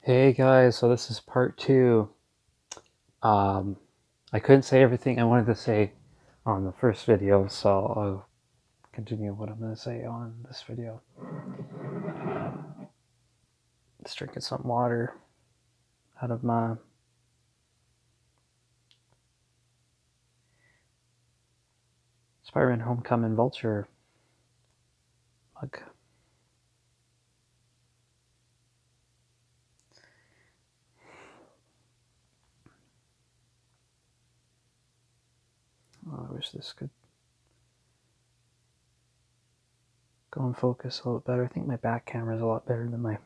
Hey guys, so this is part two. I couldn't say everything I wanted to say on the first video, so I'll continue what I'm going to say on this video. Just drinking some water out of my Spider-Man Homecoming Vulture mug. Oh, I wish this could go and focus a little better. I think my back camera is a lot better than my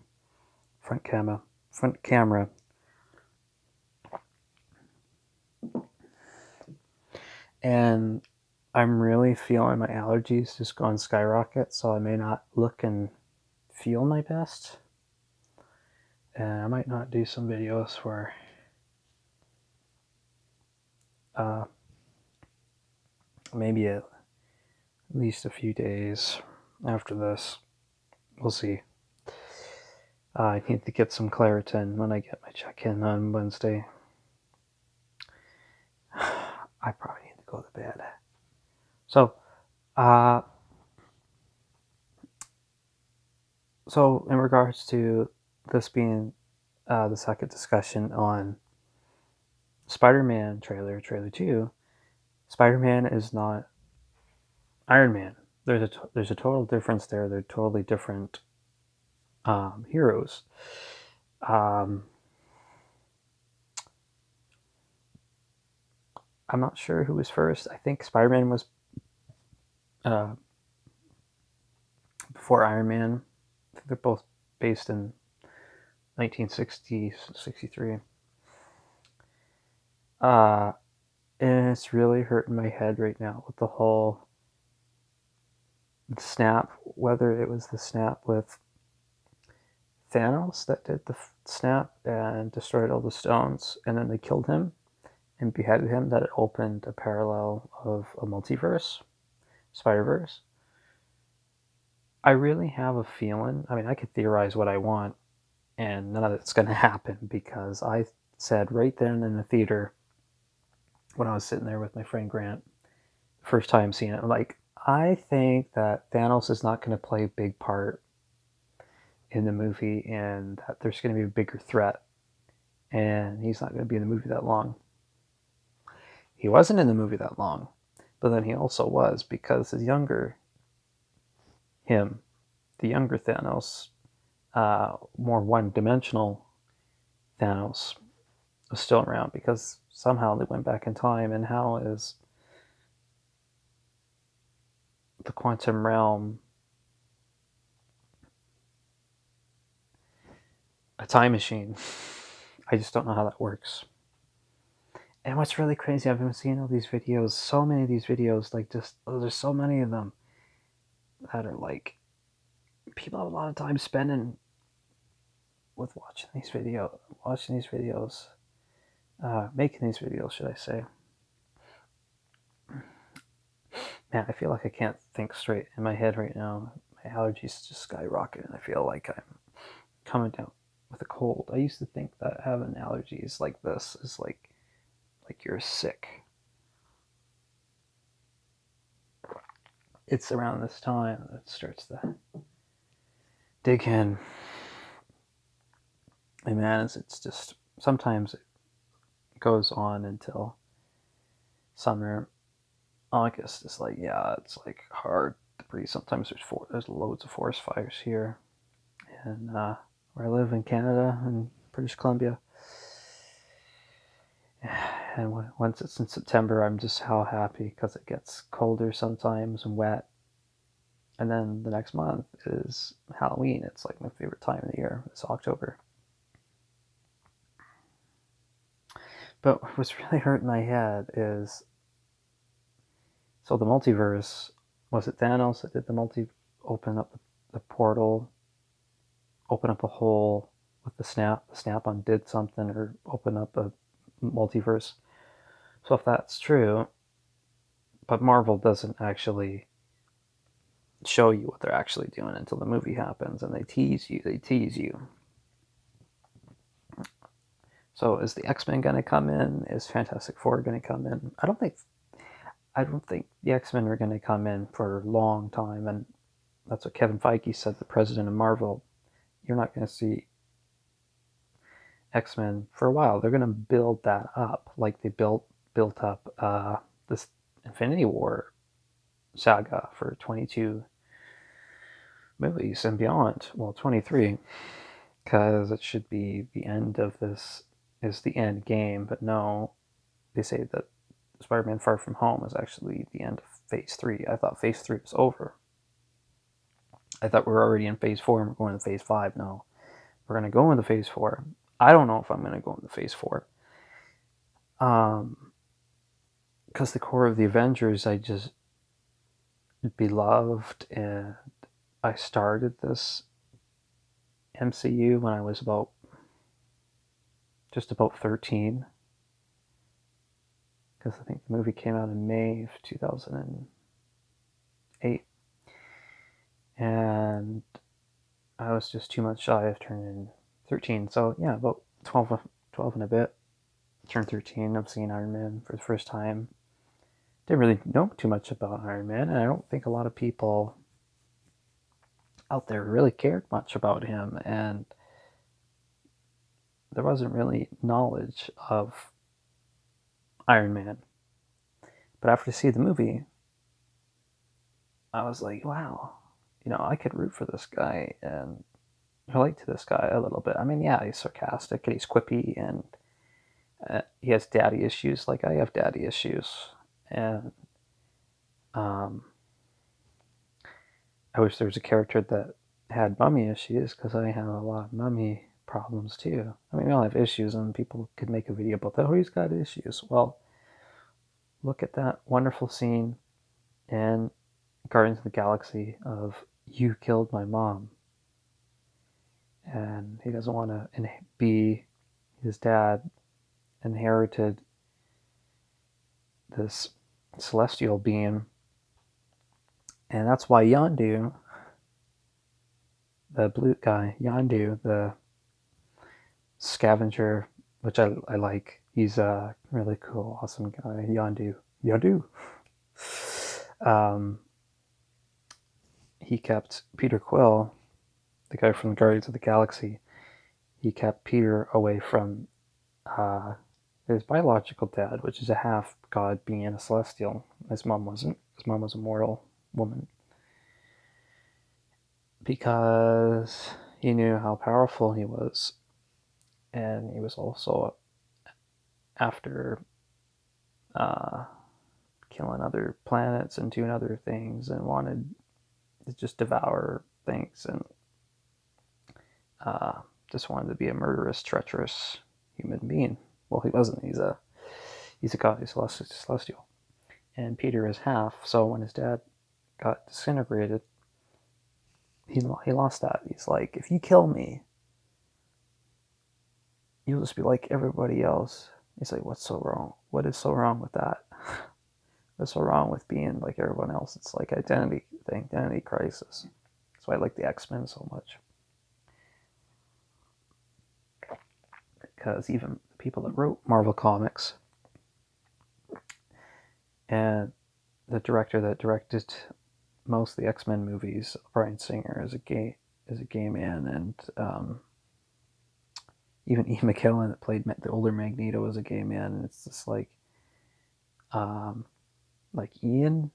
front camera. And I'm really feeling my allergies just going skyrocket, so I may not look and feel my best. And I might not do some videos for maybe at least a few days after this. We'll see. I need to get some Claritin when I get my check-in on Wednesday. I probably need to go to bed. So in regards to this being the second discussion on Spider-Man trailer 2, Spider-Man is not Iron Man. There's a total difference there. They're totally different heroes. I'm not sure who was first. I think Spider-Man was before Iron Man. I think they're both based in 1960, 63. And it's really hurting my head right now with the whole snap, whether it was the snap with Thanos that did the snap and destroyed all the stones, and then they killed him and beheaded him, that it opened a parallel of a multiverse, Spider-Verse. I really have a feeling, I mean, I could theorize what I want, and none of it's going to happen, because I said right then in the theater, when I was sitting there with my friend Grant, the first time seeing it, I'm like, I think that Thanos is not going to play a big part in the movie, and that there's going to be a bigger threat, and he's not going to be in the movie that long. He wasn't in the movie that long, but then he also was, because the younger Thanos, more one-dimensional Thanos, was still around, because somehow they went back in time, and how is the quantum realm a time machine? I just don't know how that works. And what's really crazy, I've been seeing all these videos, so many of these videos, like there's so many of them that are like, people have a lot of time spending with watching these videos, making these videos, should I say. Man, I feel like I can't think straight in my head right now. My allergies just skyrocketing. I feel like I'm coming down with a cold. I used to think that having allergies like this is like you're sick. It's around this time that it starts to dig in. And man, it's just, sometimes it goes on until summer. August is like, yeah, it's like hard to breathe. Sometimes there's loads of forest fires here, and where I live in Canada, in British Columbia. And once it's in September, I'm just how happy, because it gets colder sometimes and wet. And then the next month is Halloween. It's like my favorite time of the year. It's October. But what's really hurting my head is, so the multiverse, was it Thanos that did the open up the portal, open up a hole with the snap? The snap undid something, or open up a multiverse. So if that's true, but Marvel doesn't actually show you what they're actually doing until the movie happens, and they tease you. So is the X-Men going to come in? Is Fantastic Four going to come in? I don't think the X-Men are going to come in for a long time, and that's what Kevin Feige said, the president of Marvel. You're not going to see X-Men for a while. They're going to build that up like they built up this Infinity War saga for 22 movies and beyond. Well, 23, because it should be the end of this is the end game. But no, they say that Spider-Man Far From Home is actually the end of Phase 3. I thought Phase 3 was over. I thought we were already in Phase 4 and we're going to Phase 5. No, we're going to go into Phase 4. I don't know if I'm going to go into Phase 4. Because the core of the Avengers I just beloved, and I started this MCU when I was just about 13, because I think the movie came out in May of 2008, and I was just 2 months shy of turning 13. So yeah, about 12 and a bit. Turned 13. I'm seeing Iron Man for the first time. Didn't really know too much about Iron Man, and I don't think a lot of people out there really cared much about him, and there wasn't really knowledge of Iron Man. But after I see the movie, I was like, wow, I could root for this guy and relate to this guy a little bit. I mean, yeah, he's sarcastic and he's quippy, and he has daddy issues like I have daddy issues. And I wish there was a character that had mummy issues, because I have a lot of mummy problems too. I mean, we all have issues, and people could make a video about that. Oh, he's got issues. Well, look at that wonderful scene in Guardians of the Galaxy of "You killed my mom," and he doesn't want to be his dad inherited this celestial being, and that's why Yondu, the blue guy, Yondu, the scavenger, which I like. He's a really cool, awesome guy. Yondu. He kept Peter Quill, the guy from the Guardians of the Galaxy. He kept Peter away from his biological dad, which is a half god being a celestial. His mom wasn't. His mom was a mortal woman, because he knew how powerful he was, and he was also after killing other planets and doing other things, and wanted to just devour things, and just wanted to be a murderous, treacherous human being. Well, he wasn't. He's a god. He's celestial, and Peter is half. So when his dad got disintegrated, he lost that. He's like, if you kill me, you'll just be like everybody else. He's like, what's so wrong? What is so wrong with that? What's so wrong with being like everyone else? It's like identity crisis. That's why I like the X-Men so much. Because even the people that wrote Marvel Comics and the director that directed most of the X-Men movies, Bryan Singer, is a gay man, and even Ian McKellen that played the older Magneto is a gay man, and it's just like Ian,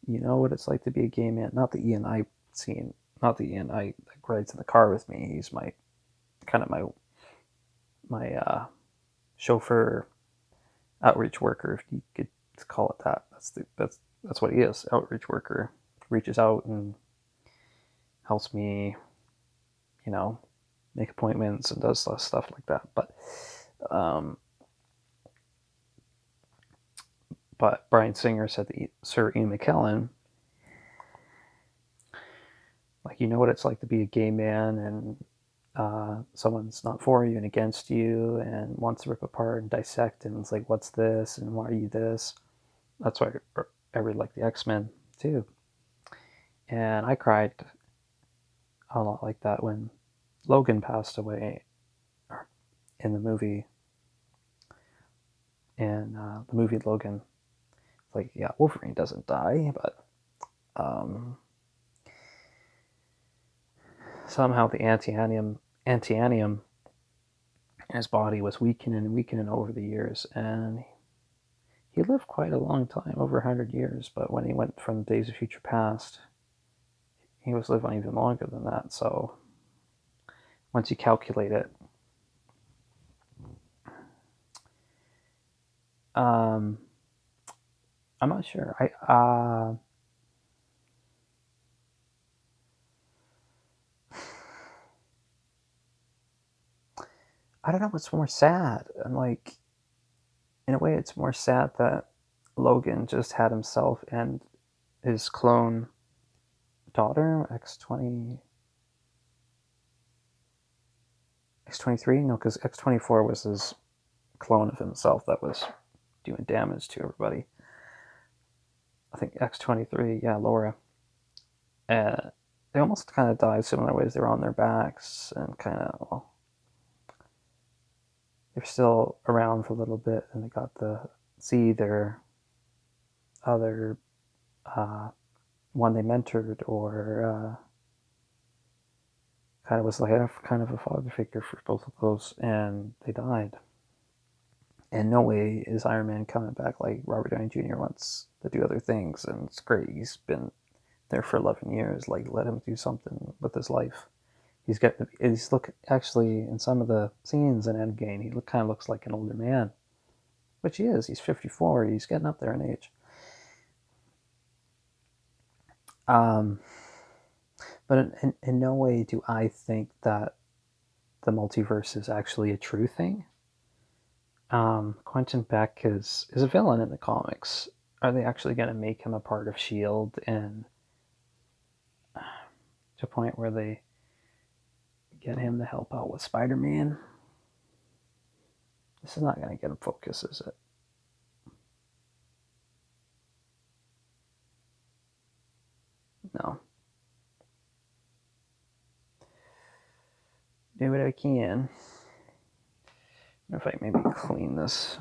you know what it's like to be a gay man. Not the Ian I seen, not the Ian I that rides in the car with me. He's my kind of my chauffeur, outreach worker, if you could call it that. That's what he is. Outreach worker, reaches out and helps me, make appointments and does stuff like that. But Bryan Singer said that Sir Ian McKellen, like, you know what it's like to be a gay man, and someone's not for you and against you and wants to rip apart and dissect, and it's like, what's this and why are you this? That's why I really like the X-Men too. And I cried a lot like that when Logan passed away, in the movie. In the movie Logan, like, yeah, Wolverine doesn't die, but somehow the antianium in his body was weakening and weakening over the years, and he lived quite a long time, over 100 years. But when he went from Days of Future Past, he was living even longer than that. So once you calculate it, I'm not sure. I don't know what's more sad. And like, in a way, it's more sad that Logan just had himself and his clone daughter, X23. No, because X24 was his clone of himself that was doing damage to everybody. I think X23, yeah, Laura. They almost kind of died similar ways. They were on their backs and kind of, well, they're still around for a little bit, and they got to see their other one they mentored, or kind of was like kind of a father figure for both of those, and they died. And no way is Iron Man coming back. Like, Robert Downey Jr. wants to do other things, and it's great. He's been there for 11 years. Like, let him do something with his life. He's look, actually, in some of the scenes in Endgame, he kind of looks like an older man, which he is. He's 54. He's getting up there in age. But in no way do I think that the multiverse is actually a true thing. Quentin Beck is a villain in the comics. Are they actually going to make him a part of S.H.I.E.L.D. and to a point where they get him to help out with Spider-Man? This is not going to get him focus, is it? No. Do what I can. If I maybe clean this.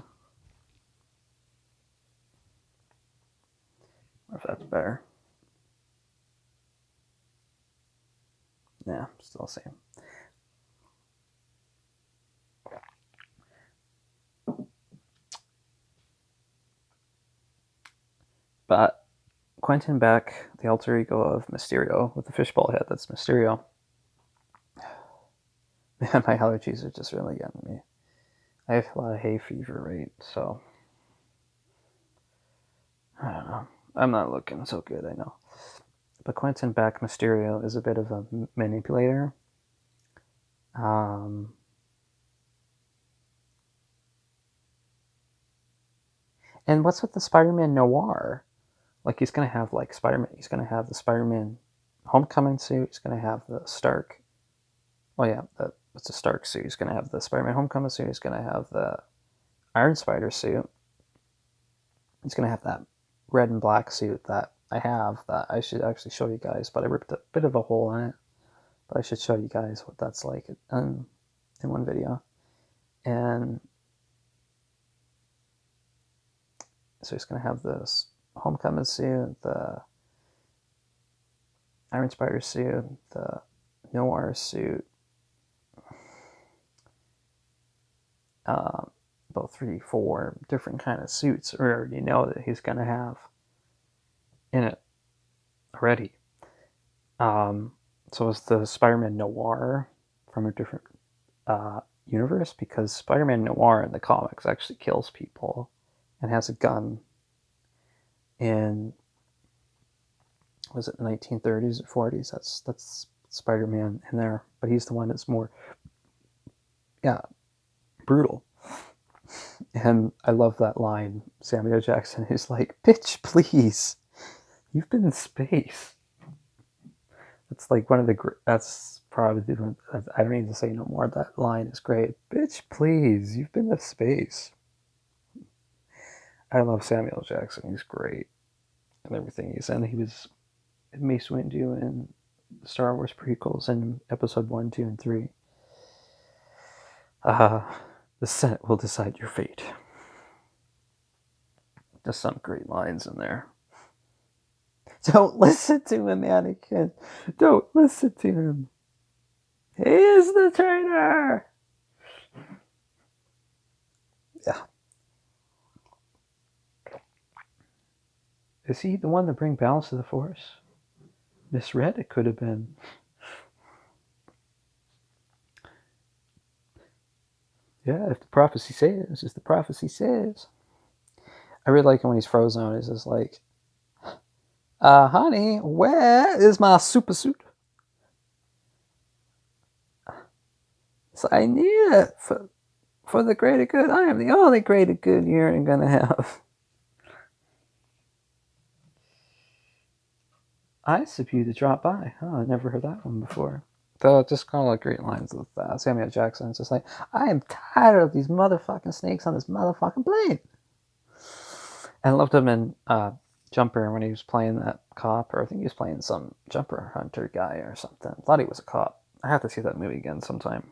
Or if that's better. Nah, still the same. But Quentin Beck, the alter ego of Mysterio, with the fishbowl head, that's Mysterio. Man, my allergies are just really getting me. I have a lot of hay fever, right? So, I don't know. I'm not looking so good, I know. But Quentin Beck, Mysterio, is a bit of a manipulator. And what's with the Spider-Man noir? Like, he's gonna have like Spider-Man. He's gonna have the Spider-Man Homecoming suit. He's gonna have the Stark. Oh yeah, that's a Stark suit. He's gonna have the Spider-Man Homecoming suit. He's gonna have the Iron Spider suit. He's gonna have that red and black suit that I have that I should actually show you guys, but I ripped a bit of a hole in it. But I should show you guys what that's like in one video. And so he's gonna have this Homecoming suit, the Iron Spider suit, the Noir suit, about 3-4 different kind of suits, or you know that he's gonna have in it already. So it's the Spider-Man Noir from a different universe, because Spider-Man Noir in the comics actually kills people and has a gun. In, was it the 1930s or 40s? That's Spider-Man in there, but he's the one that's more, yeah, brutal. And I love that line. Samuel Jackson is like, "Bitch, please, you've been in space." It's like one of the. That's probably the one. I don't need to say no more. That line is great. "Bitch, please, you've been to space." I love Samuel Jackson. He's great and everything he's in. He was in Mace Windu in Star Wars prequels in Episode 1, 2, and 3. The Senate will decide your fate. Just some great lines in there. Don't listen to him, Anakin. Don't listen to him. He is the traitor. Yeah. Is he the one to bring balance to the Force? Misread, it could have been. Yeah, if the prophecy says, as the prophecy says. I really like him when he's frozen. He's just like, honey, where is my super suit? So I need it for the greater good. I am the only greater good you're going to have. I asked you to drop by. Oh, I never heard that one before. Though, just kind of like great lines with Samuel Jackson. It's just like, I am tired of these motherfucking snakes on this motherfucking plane. And I loved him in Jumper when he was playing that cop, or I think he was playing some jumper hunter guy or something. I thought he was a cop. I have to see that movie again sometime.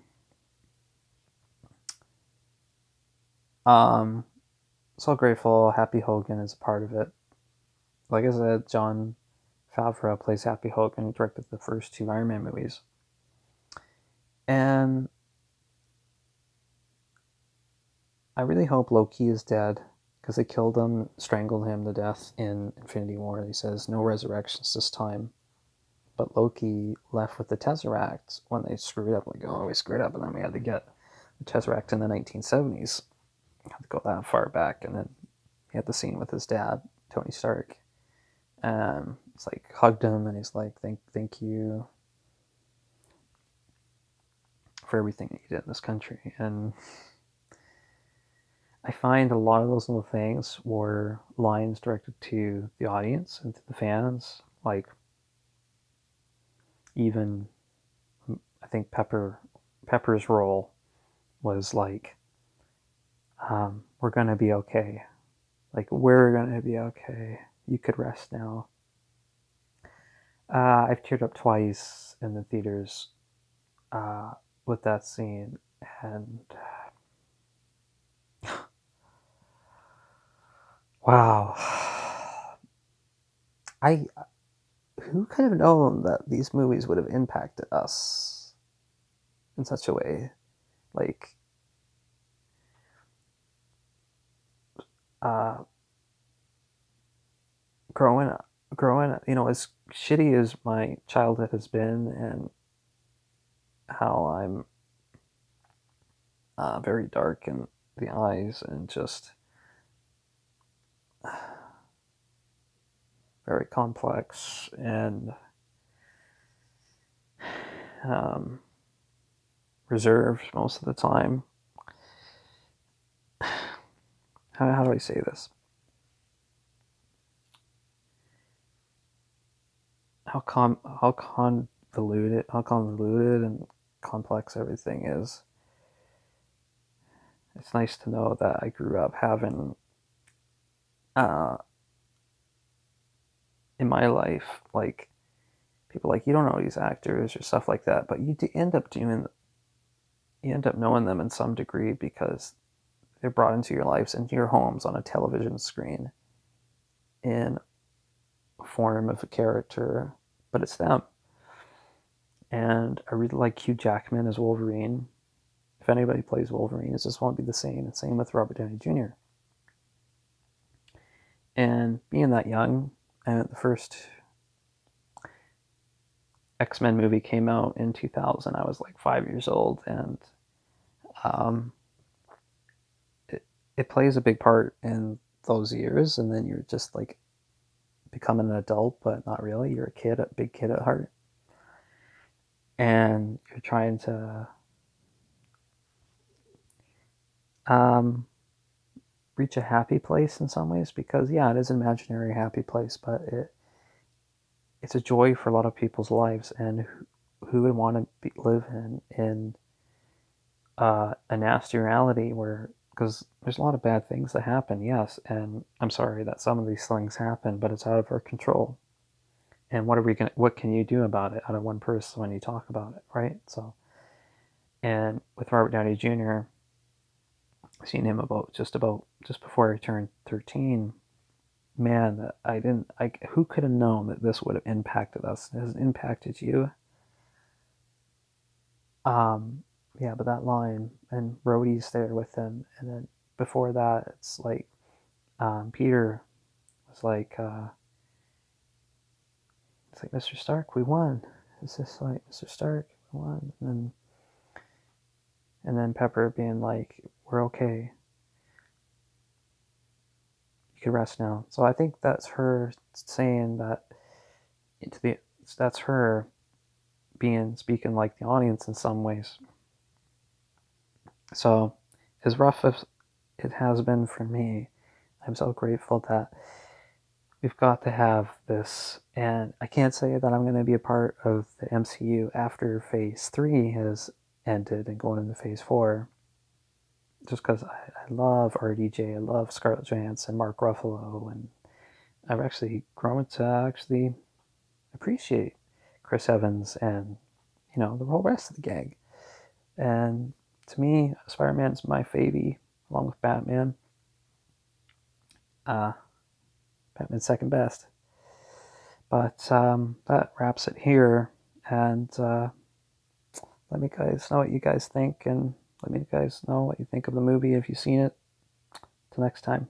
So grateful Happy Hogan is a part of it. Like I said, Jon Favreau plays Happy Hogan. He directed the first 2 Iron Man movies. And I really hope Loki is dead, because they killed him, strangled him to death in Infinity War. He says, no resurrections this time. But Loki left with the Tesseract when they screwed up. Like, oh, we screwed up, and then we had to get the Tesseract in the 1970s. Had to go that far back, and then he had the scene with his dad, Tony Stark. It's like hugged him, and he's like, thank you for everything that you did in this country. And I find a lot of those little things were lines directed to the audience and to the fans. Like, even I think Pepper's role was like, we're gonna be okay. Like, we're gonna be okay. You could rest now. I've teared up twice in the theaters with that scene, and wow, who could have known that these movies would have impacted us in such a way? Like, uh, growing up, as shitty as my childhood has been, and how I'm very dark in the eyes and just very complex and reserved most of the time. How do I say this? How convoluted and complex everything is. It's nice to know that I grew up having in my life, like, people like, you don't know these actors or stuff like that, but you end up knowing them in some degree, because they're brought into your lives, into your homes, on a television screen in form of a character, but it's them. And I really like Hugh Jackman as Wolverine. If anybody plays Wolverine, it just won't be the same. And same with Robert Downey Jr. And being that young, and the first X-Men movie came out in 2000, I was like 5 years old, and it plays a big part in those years. And then you're just like becoming an adult, but not really. You're a big kid at heart, and you're trying to reach a happy place in some ways, because yeah, it is an imaginary happy place, but it's a joy for a lot of people's lives. And who would want to live in a nasty reality where, because there's a lot of bad things that happen, yes, and I'm sorry that some of these things happen, but it's out of our control. And what can you do about it out of one person when you talk about it, right? So, and with Robert Downey Jr., seen him just before I turned 13. Man, I didn't. Who could have known that this would have impacted us? It has impacted you. Um, yeah, but that line and Rhodey's there with him, and then before that, it's like Peter was like, it's like Mr. Stark, we won. It's just like Mr. Stark, we won, and then Pepper being like, we're okay. You can rest now. So I think that's her saying that to the. That's her speaking like the audience in some ways. So, as rough as it has been for me, I'm so grateful that we've got to have this. And I can't say that I'm going to be a part of the MCU after Phase 3 has ended and going into Phase 4, just because I love RDJ, I love Scarlett Johansson, Mark Ruffalo, and I've actually grown to actually appreciate Chris Evans and, the whole rest of the gang. And to me, Spider-Man's my favy, along with Batman. Uh, Batman's second best. But that wraps it here. And let me guys know what you guys think, and let me guys know what you think of the movie if you've seen it. Till next time.